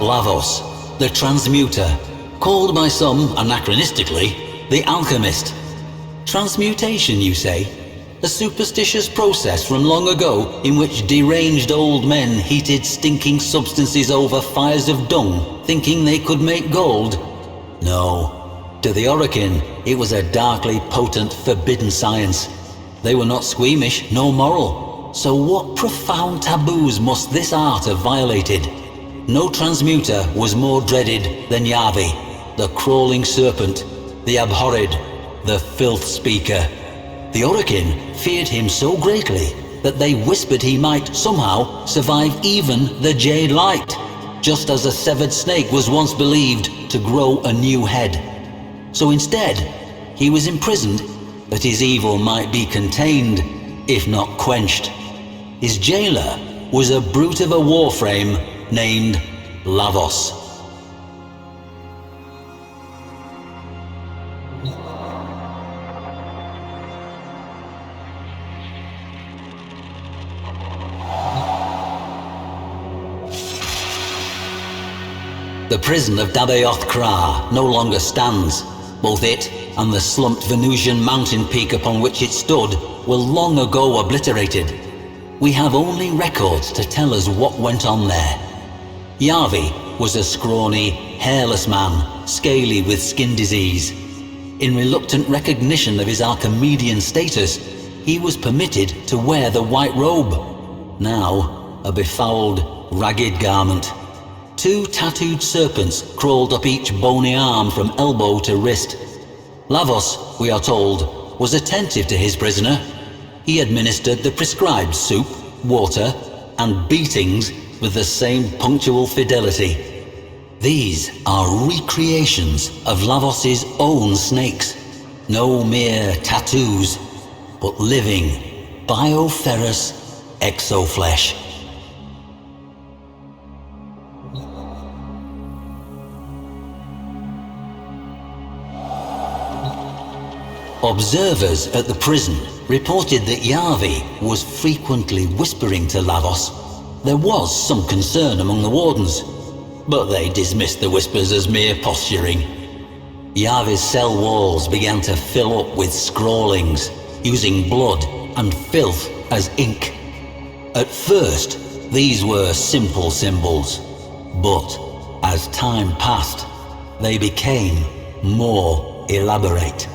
Lavos, the transmuter, called by some, anachronistically, the alchemist. Transmutation, you say? A superstitious process from long ago in which deranged old men heated stinking substances over fires of dung, thinking they could make gold? No. To the Orokin, it was a darkly potent, forbidden science. They were not squeamish, nor moral. So what profound taboos must this art have violated? No transmuter was more dreaded than Yavi, the crawling serpent, the abhorred, the filth speaker. The Orokin feared him so greatly that they whispered he might somehow survive even the Jade Light, just as a severed snake was once believed to grow a new head. So instead, he was imprisoned that his evil might be contained, if not quenched. His jailer was a brute of a warframe named Lavos. The prison of Dabaoth Kra no longer stands. Both it and the slumped Venusian mountain peak upon which it stood were long ago obliterated. We have only records to tell us what went on there. Yavi was a scrawny, hairless man, scaly with skin disease. In reluctant recognition of his Archimedean status, he was permitted to wear the white robe, now a befouled, ragged garment. 2 tattooed serpents crawled up each bony arm from elbow to wrist. Lavos, we are told, was attentive to his prisoner. He administered the prescribed soup, water, and beatings with the same punctual fidelity. These are recreations of Lavos's own snakes. No mere tattoos, but living, bioferrous exoflesh. Observers at the prison reported that Yavi was frequently whispering to Lavos. There was some concern among the wardens, but they dismissed the whispers as mere posturing. Yavi's cell walls began to fill up with scrawlings, using blood and filth as ink. At first, these were simple symbols, but as time passed, they became more elaborate.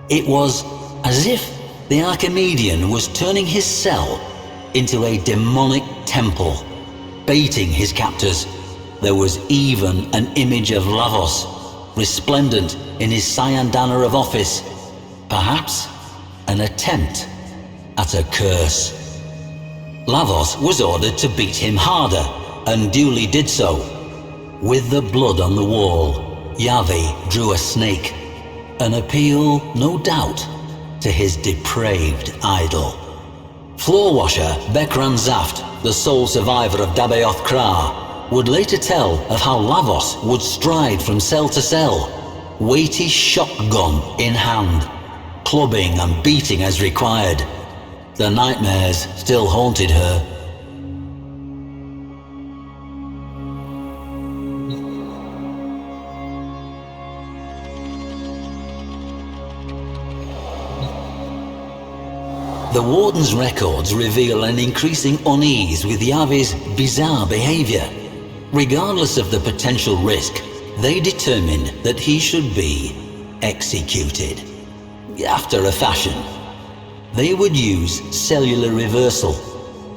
It was as if the Archimedean was turning his cell into a demonic temple, baiting his captors. There was even an image of Lavos, resplendent in his cyan-dana of office, perhaps an attempt at a curse. Lavos was ordered to beat him harder, and duly did so. With the blood on the wall, Yavi drew a snake, an appeal, no doubt, to his depraved idol. Floor washer Bekran Zaft, the sole survivor of Dabaoth Kra, would later tell of how Lavos would stride from cell to cell, weighty shotgun in hand, clubbing and beating as required. The nightmares still haunted her. The warden's records reveal an increasing unease with Yavi's bizarre behavior. Regardless of the potential risk, they determined that he should be executed. After a fashion. They would use cellular reversal.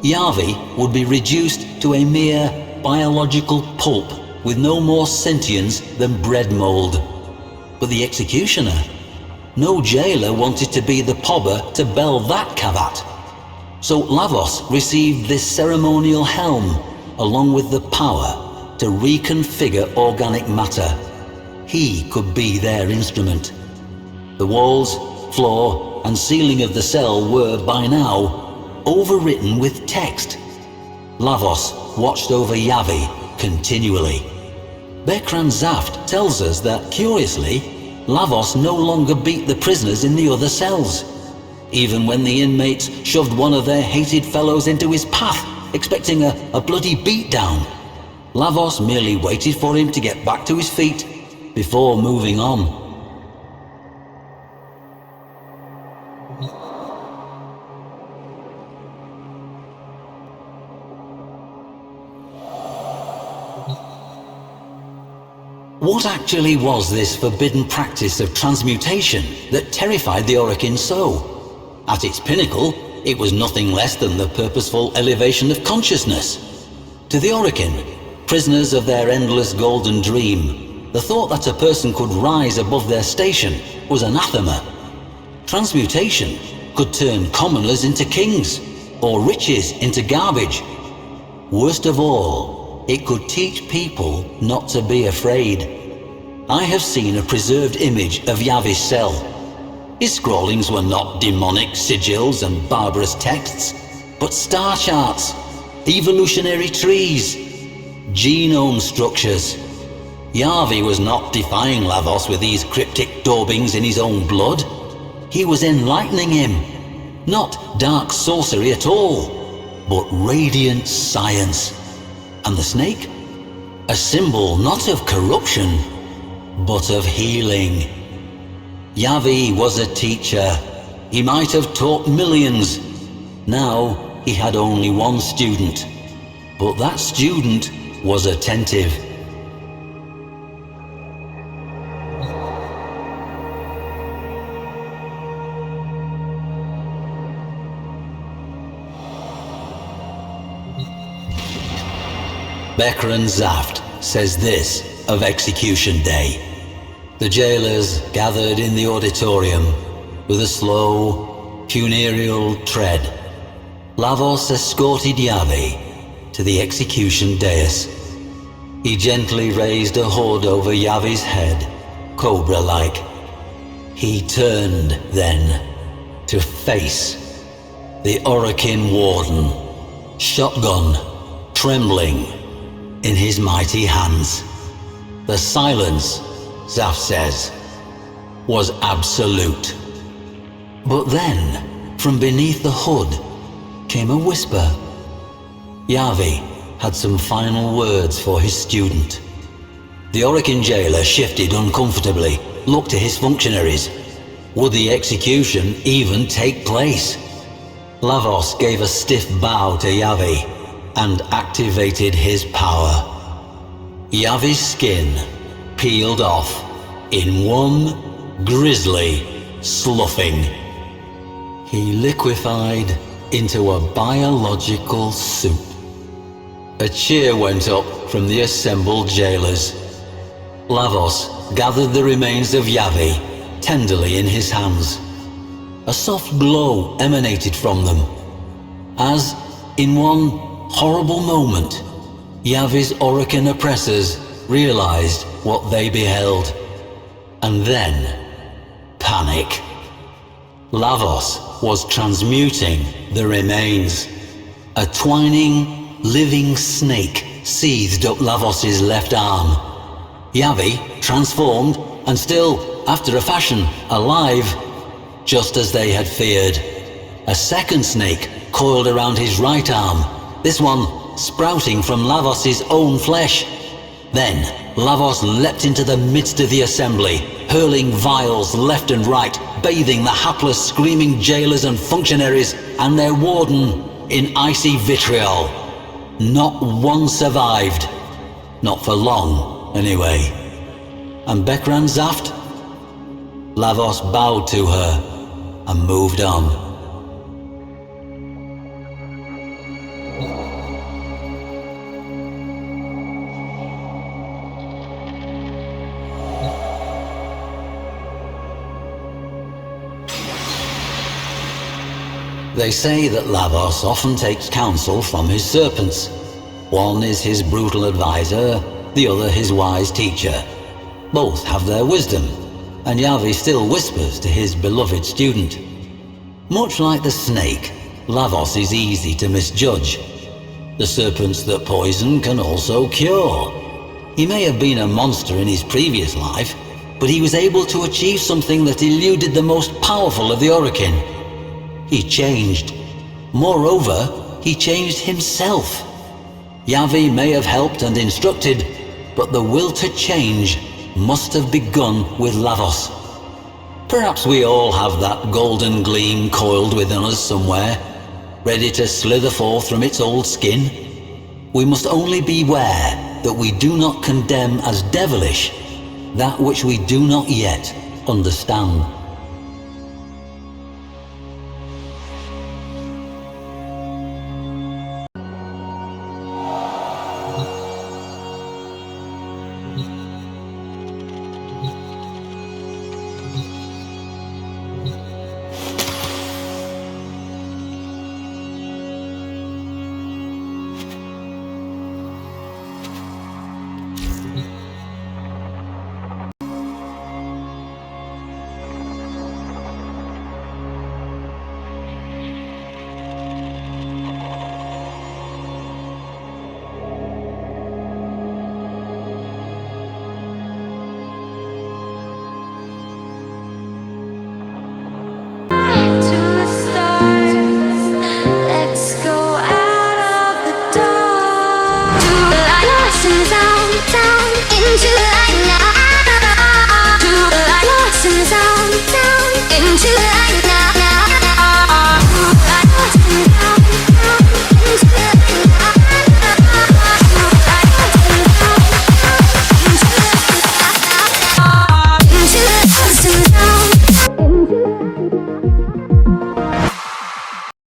Yavi would be reduced to a mere biological pulp with no more sentience than bread mold. But the executioner? No jailer wanted to be the pobber to bell that cavat. So Lavos received this ceremonial helm, along with the power to reconfigure organic matter. He could be their instrument. The walls, floor, and ceiling of the cell were, by now, overwritten with text. Lavos watched over Yavi continually. Bekran Zaft tells us that, curiously, Lavos no longer beat the prisoners in the other cells, even when the inmates shoved one of their hated fellows into his path, expecting a bloody beatdown. Lavos merely waited for him to get back to his feet before moving on. What actually was this forbidden practice of transmutation that terrified the Orokin so? At its pinnacle, it was nothing less than the purposeful elevation of consciousness. To the Orokin, prisoners of their endless golden dream, the thought that a person could rise above their station was anathema. Transmutation could turn commoners into kings, or riches into garbage. Worst of all, it could teach people not to be afraid. I have seen a preserved image of Yavi's cell. His scrawlings were not demonic sigils and barbarous texts, but star charts, evolutionary trees, genome structures. Yavi was not defying Lavos with these cryptic daubings in his own blood. He was enlightening him. Not dark sorcery at all, but radiant science. And the snake? A symbol not of corruption, but of healing. Yavi was a teacher. He might have taught millions. Now he had only one student, but that student was attentive. Bekran Zaft says this of Execution Day. The jailers gathered in the auditorium with a slow, funereal tread. Lavos escorted Yavi to the execution dais. He gently raised a hood over Yavi's head, cobra-like. He turned then to face the Orokin warden, shotgun trembling in his mighty hands. The silence, Zaft says, was absolute. But then, from beneath the hood, came a whisper. Yavi had some final words for his student. The Orokin jailer shifted uncomfortably, looked to his functionaries. Would the execution even take place? Lavos gave a stiff bow to Yavi and activated his power. Yavi's skin peeled off in one grisly sloughing. He liquefied into a biological soup. A cheer went up from the assembled jailers. Lavos gathered the remains of Yavi tenderly in his hands. A soft glow emanated from them, as in one horrible moment, Yavi's Orokin oppressors realized what they beheld. And then, panic. Lavos was transmuting the remains. A twining, living snake seethed up Lavos's left arm. Yavi, transformed, and still, after a fashion, alive, just as they had feared. A second snake coiled around his right arm, this one sprouting from Lavos's own flesh. Then, Lavos leapt into the midst of the assembly, hurling vials left and right, bathing the hapless, screaming jailers and functionaries and their warden in icy vitriol. Not one survived. Not for long, anyway. And Bekran Zaft? Lavos bowed to her and moved on. They say that Lavos often takes counsel from his serpents. One is his brutal advisor, the other his wise teacher. Both have their wisdom, and Yavi still whispers to his beloved student. Much like the snake, Lavos is easy to misjudge. The serpents that poison can also cure. He may have been a monster in his previous life, but he was able to achieve something that eluded the most powerful of the Orokin. He changed. Moreover, he changed himself. Yavi may have helped and instructed, but the will to change must have begun with Lavos. Perhaps we all have that golden gleam coiled within us somewhere, ready to slither forth from its old skin. We must only beware that we do not condemn as devilish that which we do not yet understand.